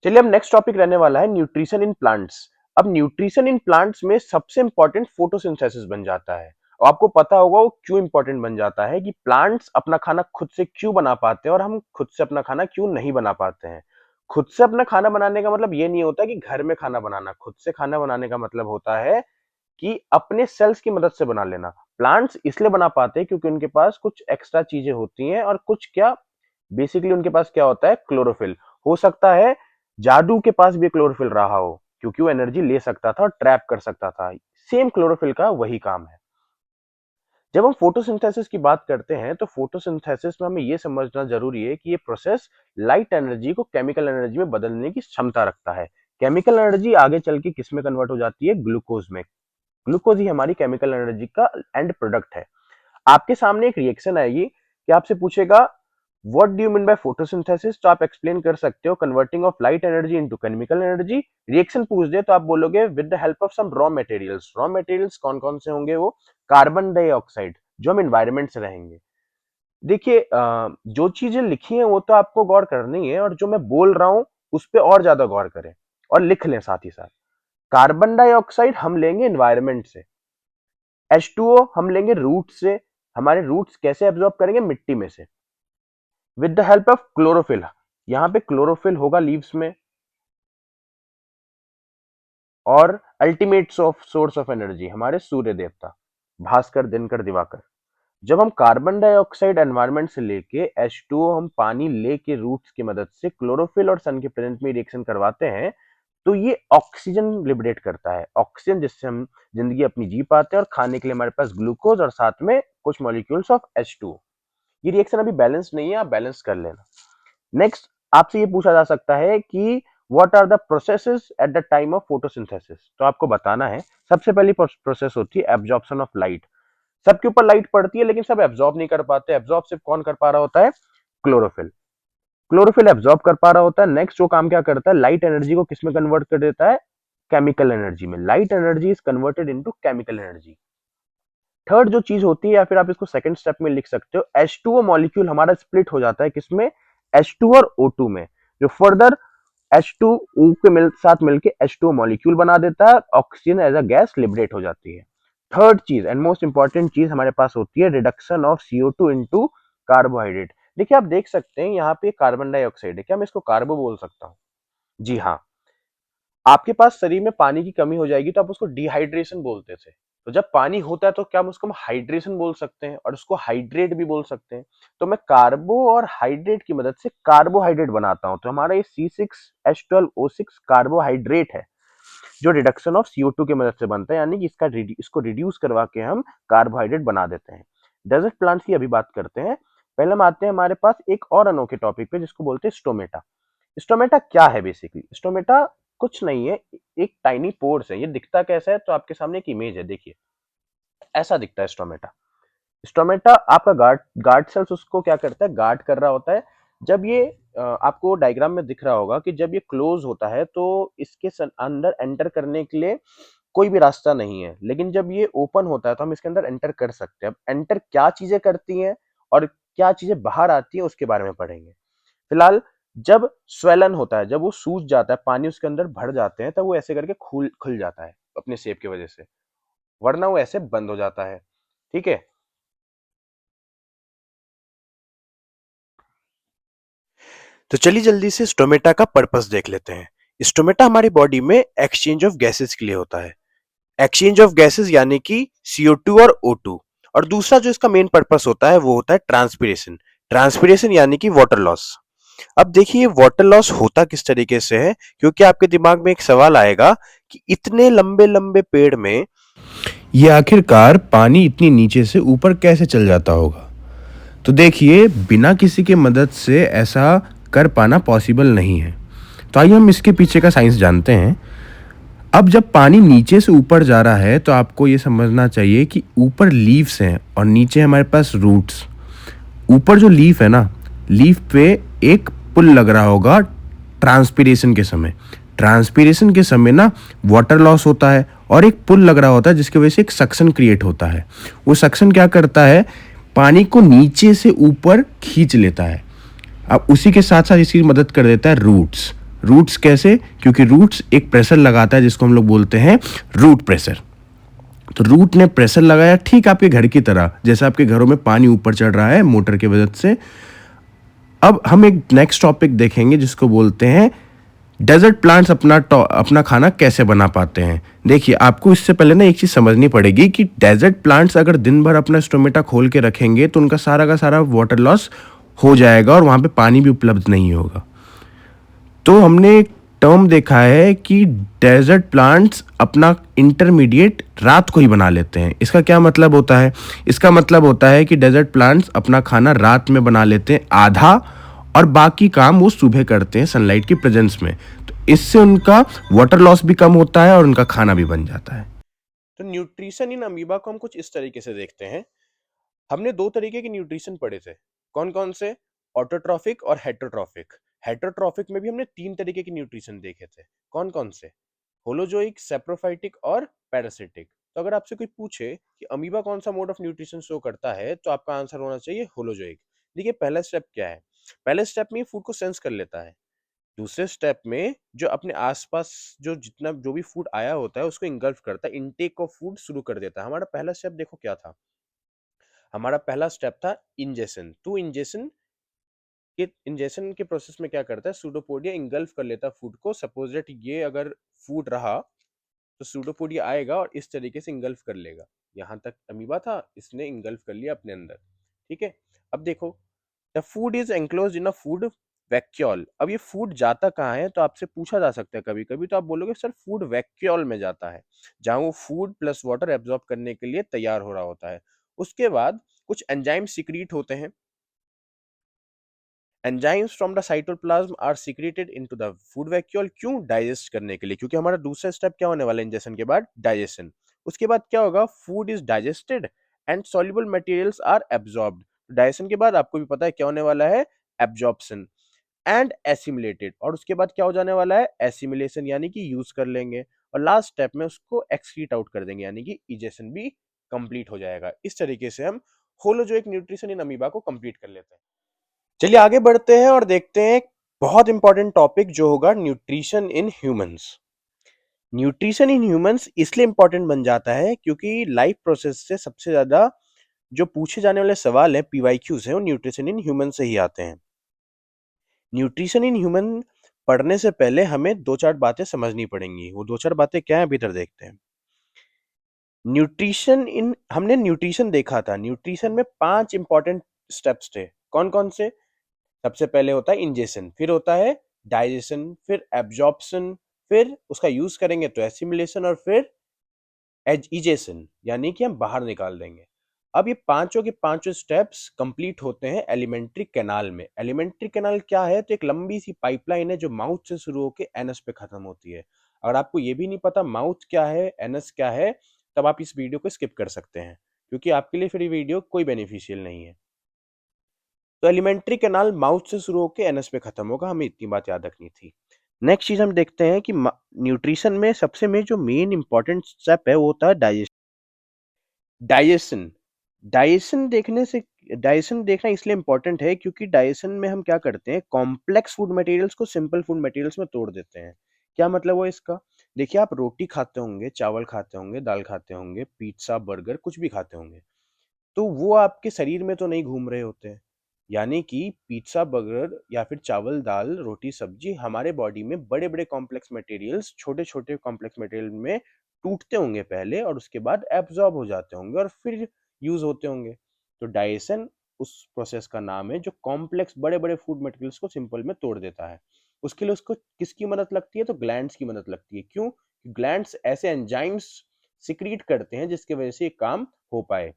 चलिए अब next topic रहने वाला है न्यूट्रिशन इन प्लांट्स। अब न्यूट्रिशन इन प्लांट्स में सबसे इंपॉर्टेंट फोटोसिंथेसिस बन जाता है। और आपको पता होगा वो क्यों इंपॉर्टेंट बन जाता है कि प्लांट्स अपना खाना खुद से क्यों बना पाते हैं और हम खुद से अपना खाना क्यों नहीं बना पाते हैं। खुद से अपना खाना बनाने का मतलब ये नहीं होता कि घर में खाना बनाना। खुद से खाना बनाने का मतलब होता है कि अपने सेल्स की मदद से बना लेना। प्लांट्स इसलिए बना पाते हैं क्योंकि उनके पास कुछ एक्स्ट्रा चीजें होती हैं और कुछ क्या, बेसिकली उनके पास क्या होता है, क्लोरोफिल। हो सकता है जादू के पास भी क्लोरोफिल रहा हो क्योंकि वो एनर्जी ले सकता था और ट्रैप कर सकता था। सेम क्लोरोफिल का वही काम है। जब हम फोटोसिंथेसिस की बात करते हैं तो फोटोसिंथेसिस में हमें यह समझना जरूरी है कि ये प्रोसेस लाइट एनर्जी को केमिकल एनर्जी में बदलने की क्षमता रखता है। केमिकल एनर्जी आगे चल के किस में कन्वर्ट हो जाती है? ग्लूकोज में। ग्लूकोज ही हमारी केमिकल एनर्जी का एंड प्रोडक्ट है। आपके सामने एक रिएक्शन आएगी कि आपसे पूछेगा what do you mean by photosynthesis, तो आप एक्सप्लेन कर सकते हो converting of light energy into chemical energy. Reaction पूछ दे तो आप बोलोगे with the help of some raw materials. Raw materials कौन कौन से होंगे? वो कार्बन डाइऑक्साइड जो हम इन्वायरमेंट से रहेंगे। देखिए जो चीजें लिखी हैं वो तो आपको गौर करनी है और जो मैं बोल रहा हूं उस पर और ज्यादा गौर करें और लिख लें साथ ही साथ। कार्बन डाइऑक्साइड हम लेंगे इन्वायरमेंट से, H2O हम लेंगे रूट से। हमारे रूट्स कैसे एब्जॉर्ब करेंगे? मिट्टी में से। With the help of chlorophyll, यहां पे क्लोरोफिल होगा लीव्स में। और ultimate of source of energy हमारे सूर्य देवता, भास्कर, दिनकर, दिवाकर। जब हम कार्बन डाइऑक्साइड एनवायरमेंट से लेके H2O हम पानी लेके रूट्स की मदद से क्लोरोफिल और सन के प्रेजेंस में रिएक्शन करवाते हैं तो ये ऑक्सीजन लिबरेट करता है। ऑक्सीजन जिससे हम जिंदगी अपनी जी पाते हैं और खाने के लिए हमारे पास ग्लूकोज और साथ में कुछ मॉलिक्यूल्स ऑफ H2O। ये रिएक्शन अभी बैलेंस नहीं है, आप बैलेंस कर लेना। नेक्स्ट आपसे ये पूछा जा सकता है कि what are the processes at the time of photosynthesis, तो आपको बताना है। सबसे पहली प्रोसेस होती है एब्जॉर्प्शन ऑफ लाइट। सबके ऊपर लाइट पड़ती है लेकिन सब एब्जॉर्ब नहीं कर पाते। एब्जॉर्ब सिर्फ कौन कर पा रहा होता है? क्लोरोफिल। क्लोरोफिल एब्जॉर्ब कर पा रहा होता है। नेक्स्ट जो काम क्या करता है, लाइट एनर्जी को किसमें कन्वर्ट कर देता है? केमिकल एनर्जी में। Light energy is converted into chemical energy. Third जो चीज होती है, या फिर आप इसको सेकंड स्टेप में लिख सकते हो, H2O मॉलिक्यूल हमारा स्प्लिट हो जाता है किसमें? H2 और O2 में, जो फर्दर H2O के साथ मिलकर H2O मॉलिक्यूल बना देता है। Oxygen as a gas liberate हो जाती है। थर्ड चीज एंड मोस्ट इंपॉर्टेंट चीज हमारे पास होती है reduction of CO2 into carbohydrate. देखिए आप देख सकते हैं यहाँ पे कार्बन डाइऑक्साइड है, क्या मैं इसको कार्बो बोल सकता हूँ? जी हाँ। आपके पास शरीर में पानी की कमी हो जाएगी तो आप उसको डिहाइड्रेशन बोलते थे। तो जब पानी होता है तो क्या हम उसको हाइड्रेशन बोल सकते हैं और उसको हाइड्रेट भी बोल सकते हैं। तो मैं कार्बो और हाइड्रेट की मदद से कार्बोहाइड्रेट बनाता हूं। तो हमारा ये C6H12O6 कार्बोहाइड्रेट है जो रिडक्शन ऑफ CO2 की मदद से बनता है, यानी कि इसको रिड्यूस करवा के हम कार्बोहाइड्रेट बना देते हैं। डेजर्ट प्लांट्स की अभी बात करते हैं। पहले हम आते हैं हमारे पास एक और अनोखे टॉपिक पे जिसको बोलते हैं स्टोमेटा। स्टोमेटा क्या है? बेसिकली स्टोमेटा कुछ नहीं है, एक टाइनी पोर्स है। ये दिखता कैसा है? तो आपके सामने एक इमेज है, देखिए ऐसा दिखता है स्टोमेटा। स्टोमेटा आपका गार्ड गार्ड सेल्स उसको क्या करता है? गार्ड कर रहा होता है। जब ये आपको डायग्राम में दिख रहा होगा कि जब ये क्लोज होता है तो इसके अंदर एंटर करने के लिए कोई भी रास्ता नहीं है, लेकिन जब ये ओपन होता है तो हम इसके अंदर एंटर कर सकते हैं। अब एंटर क्या चीजें करती हैं और क्या चीजें बाहर आती हैं उसके बारे में पढ़ेंगे। फिलहाल जब स्वेलन होता है, जब वो सूज जाता है, पानी उसके अंदर भर जाते हैं, तब वो ऐसे करके खुल खुल जाता है अपने शेप की वजह से, वरना वो ऐसे बंद हो जाता है। ठीक है। तो चलिए जल्दी से स्टोमेटा का पर्पस देख लेते हैं। स्टोमेटा हमारी बॉडी में एक्सचेंज ऑफ गैसेस के लिए होता है। एक्सचेंज ऑफ गैसेस यानी कि CO2 और O2। और दूसरा जो इसका मेन पर्पस होता है वो होता है ट्रांसपीरेशन। ट्रांसपीरेशन यानी कि वाटर लॉस। अब देखिए वाटर लॉस होता किस तरीके से है, क्योंकि आपके दिमाग में एक सवाल आएगा कि इतने लंबे लंबे पेड़ में ये आखिरकार पानी इतनी नीचे से ऊपर कैसे चल जाता होगा। तो देखिए बिना किसी के मदद से ऐसा कर पाना पॉसिबल नहीं है। तो आइए हम इसके पीछे का साइंस जानते हैं। अब जब पानी नीचे से ऊपर जा रहा है तो आपको ये समझना चाहिए कि ऊपर लीव्स हैं और नीचे हमारे पास रूट्स। ऊपर जो लीफ है ना, लीफ पे एक पुल लग रहा होगा ट्रांसपीरेशन के समय। ट्रांसपीरेशन के समय ना वाटर लॉस होता है और एक पुल लग रहा होता है जिसकी वजह से एक सक्शन क्रिएट होता है। वो सक्शन क्या करता है? पानी को नीचे से ऊपर खींच लेता है। अब उसी के साथ साथ इसकी मदद कर देता है रूट्स। रूट्स कैसे? क्योंकि रूट्स एक प्रेशर लगाता है जिसको हम लोग बोलते हैं रूट प्रेशर। तो रूट ने प्रेशर लगाया ठीक आपके घर की तरह, जैसे आपके घरों में पानी ऊपर चढ़ रहा है मोटर की वजह से। अब हम एक नेक्स्ट टॉपिक देखेंगे जिसको बोलते हैं डेजर्ट प्लांट्स अपना खाना कैसे बना पाते हैं। देखिए, आपको इससे पहले ना एक चीज़ समझनी पड़ेगी कि डेजर्ट प्लांट्स अगर दिन भर अपना स्टोमेटा खोल के रखेंगे तो उनका सारा का सारा वाटर लॉस हो जाएगा और वहाँ पे पानी भी उपलब्ध नहीं होगा। तो हमने एक टर्म देखा है कि डेजर्ट प्लांट्स अपना इंटरमीडिएट रात को ही बना लेते हैं। इसका क्या मतलब होता है? इसका मतलब होता है कि डेजर्ट प्लांट्स अपना खाना रात में बना लेते हैं आधा, और बाकी काम वो सुबह करते हैं सनलाइट की प्रेजेंस में। तो इससे उनका वाटर लॉस भी कम होता है और उनका खाना भी बन जाता है। तो न्यूट्रिशन इन अमीबा को हम कुछ इस तरीके से देखते हैं। हमने दो तरीके के न्यूट्रिशन पढ़े थे। कौन कौन से? ऑटोट्रॉफिक और हेटरोट्रॉफिक। हेटरोट्रॉफिक में भी हमने तीन तरीके के न्यूट्रिशन देखे थे। कौन कौन से? होलोजोइक, सेप्रोफाइटिक और पैरासिटिक। तो अगर आपसे कोई पूछे कि अमीबा कौन सा मोड ऑफ न्यूट्रिशन शो करता है, तो आपका आंसर होना चाहिए होलोजोइक। देखिए, पहला स्टेप क्या है? पहले स्टेप में फूड को सेंस कर लेता है। दूसरे स्टेप में जो अपने आसपास जो भी फूड आया होता है उसको इंगल्फ करता है, इनटेक ऑफ फूड शुरू कर देता है। हमारा पहला स्टेप देखो क्या था? हमारा पहला स्टेप था इंजेशन। तो इंजेशन के प्रोसेस में क्या करता है? सूडोपोडिया इंगल्फ कर लेता है फूड को। सपोज दैट ये अगर फूड रहा तो सूडोपोडिया आएगा और इस तरीके से इंगल्फ कर लेगा। यहां तक अमीबा था, इसने इंगल्फ कर लिया अपने अंदर। ठीक है, अब देखो, the food is enclosed in a food vacuole. अब ये फूड जाता कहाँ है? तो आपसे पूछा जा सकता है कभी कभी, तो आप बोलोगे सर फूड वैक्यूल में जाता है, जहां वो फूड प्लस वाटर एब्जॉर्ब करने के लिए तैयार हो रहा होता है। उसके बाद कुछ एंजाइम सिक्रीट होते हैं। Enzymes from the cytoplasm are secreted into the food vacuole. क्यों? डाइजेस्ट करने के लिए, क्योंकि हमारा दूसरा स्टेप क्या होने वाला है इंजेशन के बाद? डाइजेशन। उसके बाद क्या होगा? Food is digested and soluble materials are absorbed. Digestion के बाद आपको भी पता है क्या होने वाला है? Absorption and assimilated. और उसके बाद क्या हो जाने वाला है? एसिमिलेशन, यानी कि यूज कर लेंगे। और लास्ट स्टेप में उसको एक्सक्रीट आउट कर देंगे, यानी कि इजेशन भी कंप्लीट हो जाएगा। इस तरीके से हम होलोजोइक न्यूट्रिशन इन अमीबा को कंप्लीट कर लेते हैं। चलिए आगे बढ़ते हैं और देखते हैं एक बहुत इंपॉर्टेंट टॉपिक जो होगा nutrition in humans. Nutrition in humans इसलिए इंपॉर्टेंट बन जाता है क्योंकि लाइफ प्रोसेस से सबसे ज्यादा जो पूछे जाने वाले सवाल है, पीवाईक्यूज है, वो न्यूट्रिशन इन ह्यूमन से ही आते हैं। न्यूट्रिशन इन ह्यूमन पढ़ने से पहले हमें दो चार बातें समझनी पड़ेंगी। वो दो चार बातें क्या है, अभी इधर देखते हैं। हमने न्यूट्रिशन देखा था। न्यूट्रिशन में 5 इंपॉर्टेंट स्टेप्स थे। कौन कौन से? सबसे पहले होता है इंजेशन, फिर होता है डाइजेशन, फिर एब्जॉर्प्शन, फिर उसका यूज करेंगे तो एसिमिलेशन, और फिर इजेशन, यानी कि हम बाहर निकाल देंगे। अब ये पांचों के पांचों स्टेप्स कंप्लीट होते हैं एलिमेंट्री कैनाल में। एलिमेंट्री कैनाल क्या है? तो एक लंबी सी पाइपलाइन है जो माउथ से शुरू होकर एनस पे खत्म होती है। अगर आपको ये भी नहीं पता माउथ क्या है, एनस क्या है, तब आप इस वीडियो को स्किप कर सकते हैं, क्योंकि आपके लिए फिर ये वीडियो कोई बेनिफिशियल नहीं है। तो एलिमेंट्री कैनाल माउथ से शुरू होकर एनस पे खत्म होगा, हमें इतनी बात याद रखनी थी। नेक्स्ट चीज हम देखते हैं कि न्यूट्रिशन में सबसे में जो मेन इंपॉर्टेंट स्टेप है वो होता है डाइजेशन। डाइजेशन डाइजेशन देखना इसलिए इंपॉर्टेंट है क्योंकि डाइजेशन में हम क्या करते हैं? कॉम्प्लेक्स फूड मटेरियल्स को सिंपल फूड मटेरियल्स में तोड़ देते हैं। क्या मतलब है इसका? देखिए, आप रोटी खाते होंगे, चावल खाते होंगे, दाल खाते होंगे, पिज्जा, बर्गर, कुछ भी खाते होंगे, तो वो आपके शरीर में तो नहीं घूम रहे होते हैं। यानी कि पिज्जा, बर्गर या फिर चावल, दाल, रोटी, सब्जी हमारे बॉडी में बड़े बड़े कॉम्प्लेक्स मटेरियल्स, छोटे छोटे कॉम्प्लेक्स मटेरियल में टूटते होंगे पहले, और उसके बाद एब्जॉर्ब हो जाते होंगे और फिर यूज होते होंगे। तो डाइजेशन उस प्रोसेस का नाम है जो कॉम्प्लेक्स बड़े बड़े फूड मटेरियल्स को सिंपल में तोड़ देता है। उसके लिए उसको किसकी मदद लगती है? तो ग्लैंड्स की मदद लगती है। क्यों? ग्लैंड्स ऐसे एंजाइम्स सिक्रीट करते हैं जिसकी वजह से ये काम हो पाए।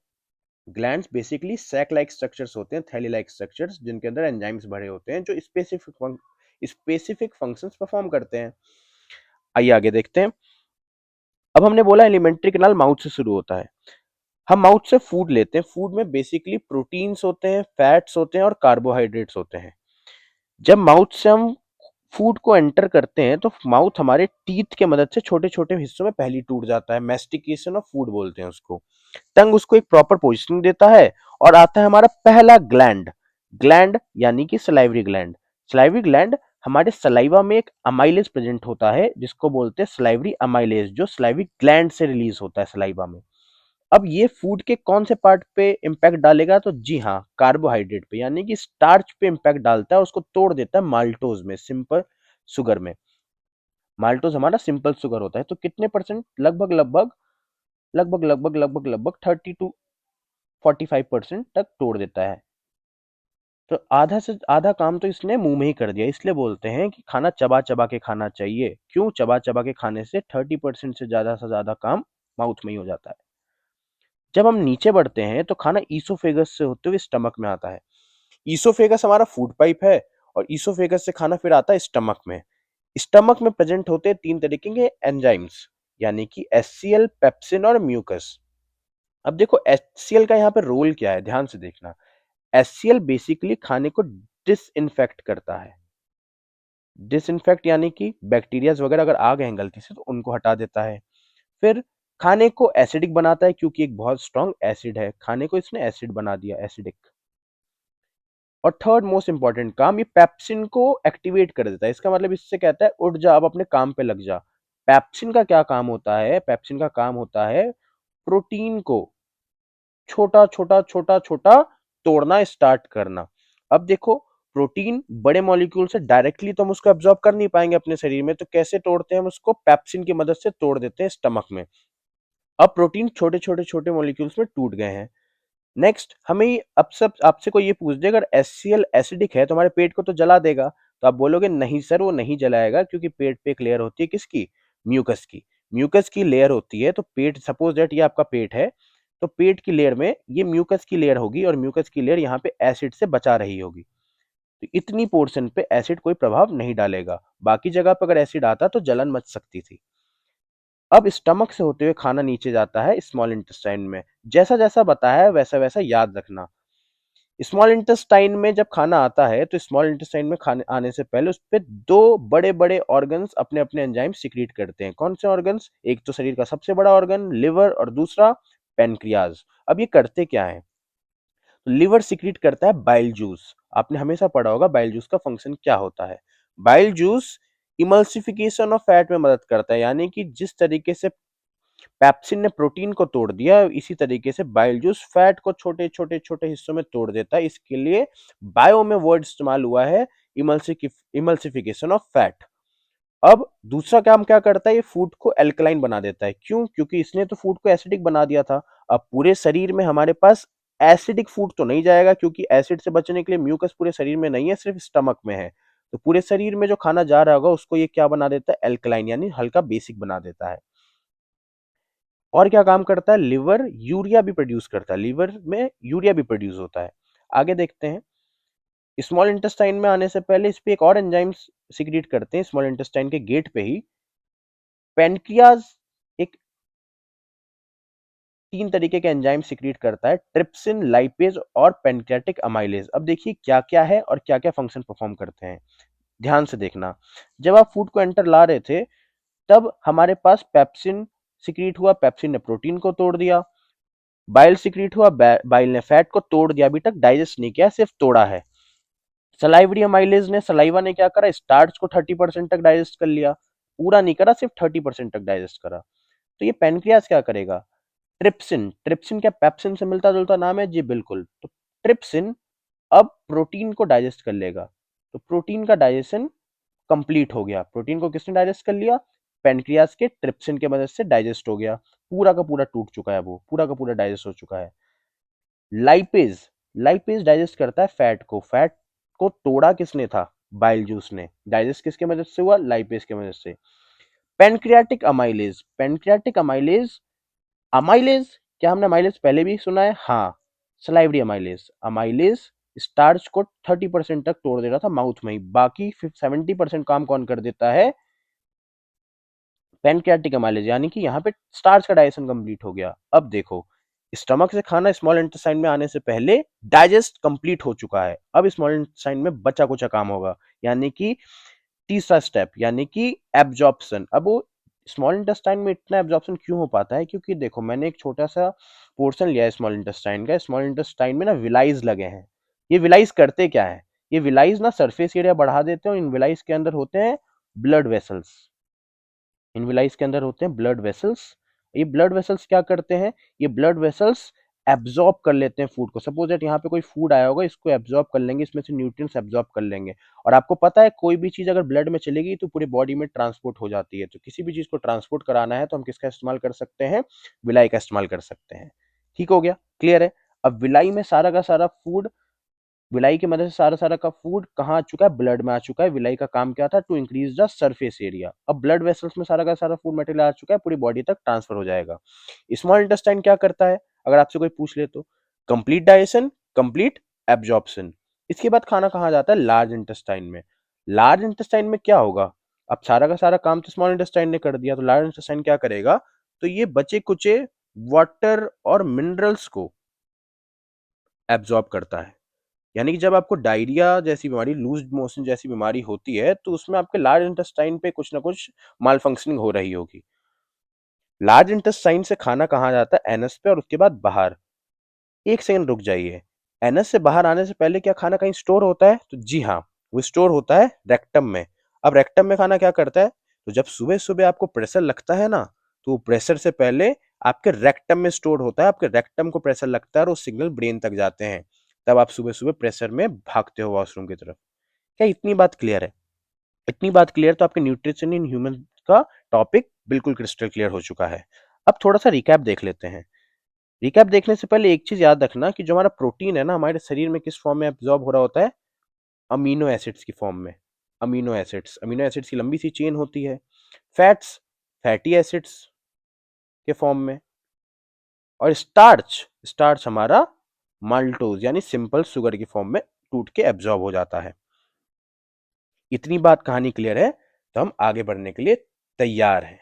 Glands basically sac like structures होते हैं, थैली लाइक स्ट्रक्चर्स, जिनके अंदर एंजाइम्स भरे होते हैं जो स्पेसिफिक फंक्शंस परफॉर्म करते हैं। आइए आगे देखते हैं। अब हमने बोला एलिमेंट्री कैनाल माउथ से शुरू होता है। हम माउथ से फूड लेते हैं। फूड में बेसिकली प्रोटीन्स होते हैं, फैट्स होते हैं और कार्बोहाइड्रेट्स होते हैं। जब माउथ से हम फूड को एंटर करते हैं तो माउथ हमारे टीथ के मदद से छोटे छोटे हिस्सों में पहली टूट जाता है। मैस्टिकेशन ऑफ फूड बोलते हैं उसको। टंग उसको एक प्रॉपर पोजिशनिंग देता है और आता है हमारा पहला ग्लैंड। ग्लैंड यानी कि सलाइवरी ग्लैंड। सलाइवरी ग्लैंड हमारे सलाइवा में एक अमाइलेज प्रेजेंट होता है जिसको बोलते हैं सलाइवरी अमाइलेज, जो सलाइवरी ग्लैंड से रिलीज होता है सलाइवा में। अब ये फूड के कौन से पार्ट पे इम्पैक्ट डालेगा, तो जी हाँ, कार्बोहाइड्रेट पे, यानी कि स्टार्च पे इम्पैक्ट डालता है, उसको तोड़ देता है माल्टोज में, सिंपल शुगर में। माल्टोज हमारा सिंपल शुगर होता है, तो कितने परसेंट, लगभग लगभग लगभग लगभग लगभग लगभग 30 to 45% तक तोड़ देता है। तो आधा से आधा काम तो इसने मुंह में ही कर दिया। इसलिए बोलते हैं कि खाना चबा चबा के खाना चाहिए। क्यों? चबा चबा के खाने से 30% से ज्यादा काम माउथ में ही हो जाता है। जब हम नीचे बढ़ते हैं तो खाना ईसोफेगस से होते हुए स्टमक में आता है। ईसोफेगस हमारा फूड पाइप है, और ईसोफेगस से खाना फिर आता है स्टमक में। स्टमक में प्रेजेंट होते हैं 3 तरीके के एंजाइम्स, यानी कि एचसीएल, पेप्सिन और म्यूकस। अब देखो एचसीएल का यहाँ पे रोल क्या है, ध्यान से देखना। एचसीएल बेसिकली खाने को डिसइंफेक्ट करता है। डिसइंफेक्ट यानी कि बैक्टीरियाज वगैरह अगर आ गए हैं गलती से तो उनको हटा देता है। फिर खाने को एसिडिक बनाता है, क्योंकि एक बहुत स्ट्रॉन्ग एसिड है, खाने को इसने एसिड बना दिया, एसिडिक। और थर्ड मोस्ट इंपॉर्टेंट काम, ये पेप्सिन को एक्टिवेट कर देता है। इसका मतलब इससे कहता है उठ जा, अब अपने काम पे लग जा। पेप्सिन का क्या काम होता है? पेप्सिन का काम होता है प्रोटीन को छोटा छोटा छोटा छोटा तोड़ना, स्टार्ट करना। अब देखो, प्रोटीन बड़े मॉलिक्यूल से डायरेक्टली तो हम उसको एब्जॉर्ब कर नहीं पाएंगे अपने शरीर में, तो कैसे तोड़ते हैं हम उसको? पेप्सिन की मदद से तोड़ देते हैं स्टमक में। अब प्रोटीन छोटे छोटे छोटे मॉलिक्यूल्स में टूट गए हैं। नेक्स्ट, हमें अब सब आपसे कोई ये पूछ दे अगर एचसीएल एसिडिक है तो हमारे पेट को तो जला देगा, तो आप बोलोगे नहीं सर, वो नहीं जलाएगा, क्योंकि पेट पे एक लेयर होती है किसकी? म्यूकस की। म्यूकस की लेयर होती है, तो पेट, सपोज दैट ये आपका पेट है, तो पेट की लेयर में ये म्यूकस की लेयर होगी, और म्यूकस की लेयर यहाँ पे एसिड से बचा रही होगी। तो इतनी पोर्शन पे एसिड कोई प्रभाव नहीं डालेगा। बाकी जगह पर अगर एसिड आता तो जलन मच सकती थी। अब स्टमक से होते हुए खाना नीचे जाता है स्मॉल इंटेस्टाइन में। जैसा जैसा बताया है वैसा वैसा याद रखना। स्मॉल इंटेस्टाइन में जब खाना आता है तो स्मॉल इंटेस्टाइन में खाने आने से पहले उस पे दो बड़े बड़े ऑर्गन्स अपने अपने एंजाइम सिक्रीट करते हैं। कौन से ऑर्गन्स? एक तो शरीर का सबसे बड़ा ऑर्गन लिवर, और दूसरा पेनक्रियाज। अब ये करते क्या है? लिवर सिक्रीट करता है बाइल जूस। आपने हमेशा पढ़ा होगा बाइल जूस का फंक्शन क्या होता है। Bile juice emulsification of fat में मदद करता है, यानी कि जिस तरीके से पेप्सिन ने प्रोटीन को तोड़ दिया, इसी तरीके से बाइल जूस फैट को छोटे छोटे छोटे हिस्सों में तोड़ देता है। इसके लिए बायो में वर्ड इस्तेमाल हुआ है, इमल्सिफिकेशन ऑफ फैट। अब दूसरा काम क्या करता है? ये फूड को एल्कलाइन बना देता है। क्यों? क्योंकि इसने तो फूड को एसिडिक बना दिया था। अब पूरे शरीर में हमारे पास एसिडिक फूड तो नहीं जाएगा, क्योंकि एसिड से बचने के लिए म्यूकस पूरे शरीर में नहीं है, सिर्फ स्टमक में है। तो पूरे शरीर में जो खाना जा रहा होगा उसको ये क्या बना देता है? एल्कलाइन, यानी हल्का बेसिक बना देता है। और क्या काम करता है? लिवर यूरिया भी प्रोड्यूस करता है, लिवर में यूरिया भी प्रोड्यूस होता है। आगे देखते हैं। स्मॉल इंटेस्टाइन में आने से पहले इस पे एक और एंजाइम सिक्रीट करते हैं, स्मॉल इंटेस्टाइन के गेट पे ही। पेनक्रियाज एक 3 तरीके के एंजाइम सिक्रीट करता है, ट्रिप्सिन, लाइपेज और पेनक्रियाटिक अमाइलेज। अब देखिए क्या क्या है और क्या क्या फंक्शन परफॉर्म करते हैं, ध्यान से देखना। जब आप फूड को एंटर ला रहे थे तब हमारे पास पेप्सिन सिक्रीट हुआ, पेप्सिन ने प्रोटीन को तोड़ दिया। बाइल सिक्रीट हुआ, बाइल ने फैट को तोड़ दिया, अभी तक डाइजेस्ट नहीं किया, सिर्फ तोड़ा है। सलाइवरी अमाइलेज ने, सलाइवा ने क्या करा? स्टार्च को 30% तक डाइजेस्ट कर लिया, पूरा नहीं करा, सिर्फ 30% तक डाइजेस्ट करा। तो ये पेनक्रियाज क्या करेगा? ट्रिप्सिन, ट्रिप्सिन क्या पेप्सिन से मिलता जुलता नाम है? जी बिल्कुल। तो ट्रिप्सिन अब प्रोटीन को डाइजेस्ट कर लेगा, तो प्रोटीन का डाइजेशन कंप्लीट हो गया। प्रोटीन को किसने डाइजेस्ट कर लिया? पेनक्रियाज के ट्रिप्सिन के मदद से डाइजेस्ट हो गया, पूरा का पूरा टूट चुका है, वो पूरा का पूरा डाइजेस्ट हो चुका है। लाइपेज, लाइपेज डाइजेस्ट करता है फैट को। फैट को तोड़ा किसने था? बाइल जूस ने। डाइजेस्ट किसके मदद से हुआ? लाइपेज के मदद से। Pancreatic amylase, pancreatic amylase, amylase, क्या हमने अमाइलेज पहले भी सुना है? हाँ, सलाइवरी अमाइलेज। अमाइलेज स्टार्च को 30% तक तोड़ दे रहा था माउथ में ही, बाकी 70% काम कौन कर देता है? पैनक्रियाटिक अमाइलेज, यानी कि यहाँ पे स्टार्च का डाइजेशन कंप्लीट हो गया। अब देखो, स्टमक से खाना स्मॉल इंटेस्टाइन में आने से पहले डाइजेस्ट कंप्लीट हो चुका है। अब स्मॉल इंटेस्टाइन में बचा कुचा काम होगा, यानी कि तीसरा स्टेप, यानी कि एब्जॉर्प्शन। अब वो स्मॉल इंटेस्टाइन में इतना एब्जॉर्प्शन क्यों हो पाता है? क्योंकि देखो, मैंने एक छोटा सा पोर्शन लिया है स्मॉल इंटेस्टाइन का। स्मॉल इंटेस्टाइन में ना विलाइज लगे हैं। ये विलाइज करते क्या है? ये विलाइज ना सरफेस एरिया बढ़ा देते हैं और इन विलाइज के अंदर होते हैं ब्लड वेसल्स। इन विलाइज के अंदर होते हैं ब्लड वेसल्स। ये ब्लड वेसल्स क्या करते हैं, ये ब्लड वेसल्स एब्जॉर्ब कर लेते हैं फूड को। सपोज दैट यहाँ पे कोई फूड आया होगा, इसको एब्जॉर्ब कर लेंगे, इसमें से न्यूट्रिएंट्स एब्जॉर्ब कर लेंगे। और आपको पता है कोई भी चीज अगर ब्लड में चलेगी तो पूरी बॉडी में ट्रांसपोर्ट हो जाती है। तो किसी भी चीज को ट्रांसपोर्ट कराना है तो हम किसका इस्तेमाल कर सकते हैं, विलाई का इस्तेमाल कर सकते हैं। ठीक हो गया, क्लियर है। अब विलाई में सारा का सारा फूड, विलाई की मदद से सारा सारा का फूड कहाँ आ चुका है, ब्लड में आ चुका है। विलाई का काम क्या था, to increase the surface area. अब ब्लड वेसल्स में सारा का सारा फूड मटेरियल आ चुका है, पूरी बॉडी तक ट्रांसफर हो जाएगा। स्मॉल इंटेस्टाइन क्या करता है, अगर आपसे कोई पूछ ले तो, कंप्लीट डाइजेशन, कंप्लीट एब्जॉर्प्शन। इसके बाद खाना कहाँ जाता है, लार्ज इंटेस्टाइन में। लार्ज इंटेस्टाइन में क्या होगा, अब सारा का सारा काम तो स्मॉल इंटेस्टाइन ने कर दिया, तो लार्ज इंटेस्टाइन क्या करेगा, तो ये बचे कुचे वाटर और मिनरल्स को एब्जॉर्ब करता है। यानी कि जब आपको डायरिया जैसी बीमारी, लूज मोशन जैसी बीमारी होती है, तो उसमें आपके लार्ज इंटेस्टाइन पे कुछ ना कुछ माल फंक्शनिंग हो रही होगी। लार्ज इंटेस्टाइन से खाना कहाँ जाता है, एनस पे, और उसके बाद बाहर। एक सेकंड रुक जाइए, एनस से बाहर आने से पहले क्या खाना कहीं स्टोर होता है, तो जी हाँ, वो स्टोर होता है रेक्टम में। अब रेक्टम में खाना क्या करता है, तो जब सुबह सुबह आपको प्रेशर लगता है ना, तो वो प्रेशर से पहले आपके रेक्टम में स्टोर होता है। आपके रेक्टम को प्रेशर लगता है और वो सिग्नल ब्रेन तक जाते हैं, तब आप सुबह सुबह प्रेशर में भागते हो वॉशरूम की तरफ। क्या इतनी बात क्लियर है, इतनी बात क्लियर, तो आपके न्यूट्रिशन इन ह्यूमन का टॉपिक बिल्कुल क्रिस्टल क्लियर हो चुका है। अब थोड़ा सा रिकैप देख लेते हैं। रिकैप देखने से पहले एक चीज याद रखना कि जो हमारा प्रोटीन है ना, हमारे शरीर में किस फॉर्म में एब्जॉर्ब हो रहा होता है, अमीनो एसिड्स की फॉर्म में। अमीनो एसिड्स, अमीनो एसिड्स की लंबी सी चेन होती है। फैट्स, फैटी एसिड्स के फॉर्म में। और स्टार्च, स्टार्च हमारा माल्टोज यानी सिंपल शुगर की फॉर्म में टूट के एब्जॉर्ब हो जाता है। इतनी बात कहानी क्लियर है, तो हम आगे बढ़ने के लिए तैयार हैं।